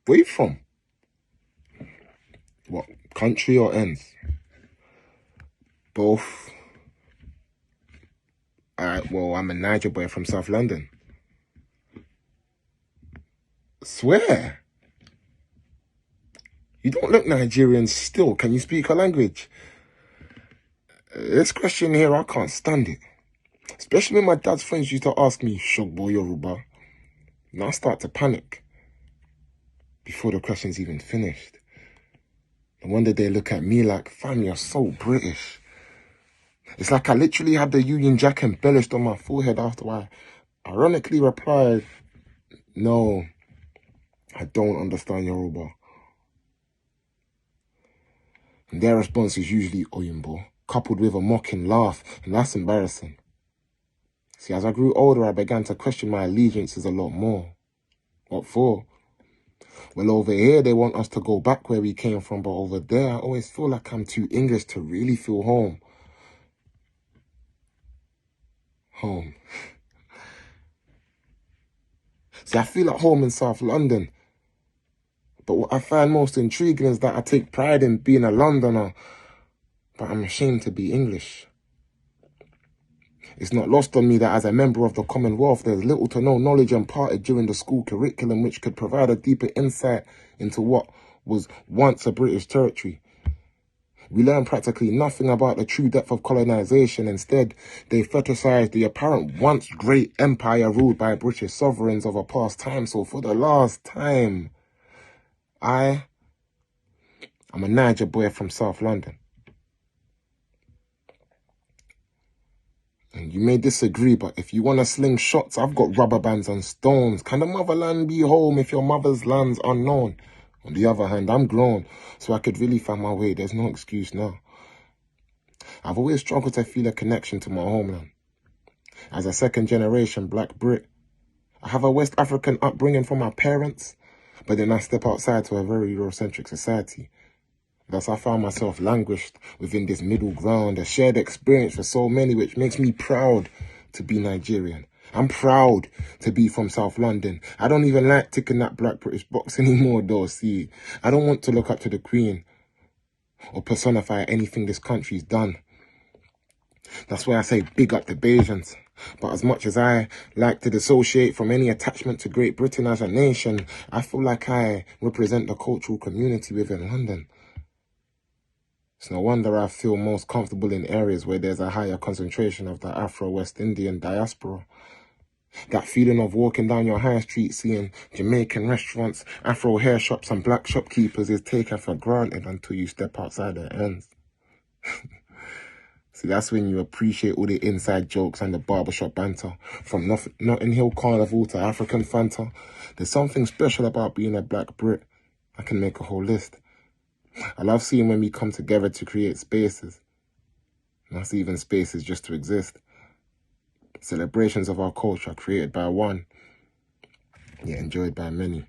Where you from? What, country or ends? Both. Alright, well, I'm a Niger boy from South London. Swear. You don't look Nigerian still. Can you speak a language? This question here, I can't stand it. Especially when my dad's friends used to ask me, Shogbo Yoruba. And I start to panic before the question's even finished. And one day they look at me like, fam, you're so British. It's like I literally had the Union Jack embellished on my forehead after I ironically replied, no, I don't understand Yoruba. And their response is usually Oyinbo, coupled with a mocking laugh, and that's embarrassing. See, as I grew older, I began to question my allegiances a lot more. What for? Well, over here, they want us to go back where we came from, but over there, I always feel like I'm too English to really feel home. Home. See, I feel at home in South London. But what I find most intriguing is that I take pride in being a Londoner, but I'm ashamed to be English. It's not lost on me that as a member of the Commonwealth, there's little to no knowledge imparted during the school curriculum which could provide a deeper insight into what was once a British territory. We learn practically nothing about the true depth of colonization. Instead, they fetishize the apparent once great empire ruled by British sovereigns of a past time. So for the last time, I'm a Niger boy from South London. And you may disagree, but if you want to sling shots, I've got rubber bands and stones. Can the motherland be home if your mother's land's unknown? On the other hand, I'm grown, so I could really find my way. There's no excuse now. I've always struggled to feel a connection to my homeland. As a second-generation Black Brit, I have a West African upbringing from my parents, but then I step outside to a very Eurocentric society. Thus, I found myself languished within this middle ground, a shared experience for so many, which makes me proud to be Nigerian. I'm proud to be from South London. I don't even like ticking that Black British box anymore, though, see. I don't want to look up to the Queen or personify anything this country's done. That's why I say big up the Bajans. But as much as I like to dissociate from any attachment to Great Britain as a nation, I feel like I represent the cultural community within London. It's no wonder I feel most comfortable in areas where there's a higher concentration of the Afro-West Indian diaspora. That feeling of walking down your high street, seeing Jamaican restaurants, Afro hair shops and black shopkeepers is taken for granted until you step outside their ends. See, that's when you appreciate all the inside jokes and the barbershop banter. From Notting Hill Carnival to African Fanta, there's something special about being a Black Brit. I can make a whole list. I love seeing when we come together to create spaces. Not even spaces just to exist. Celebrations of our culture created by one, yet enjoyed by many.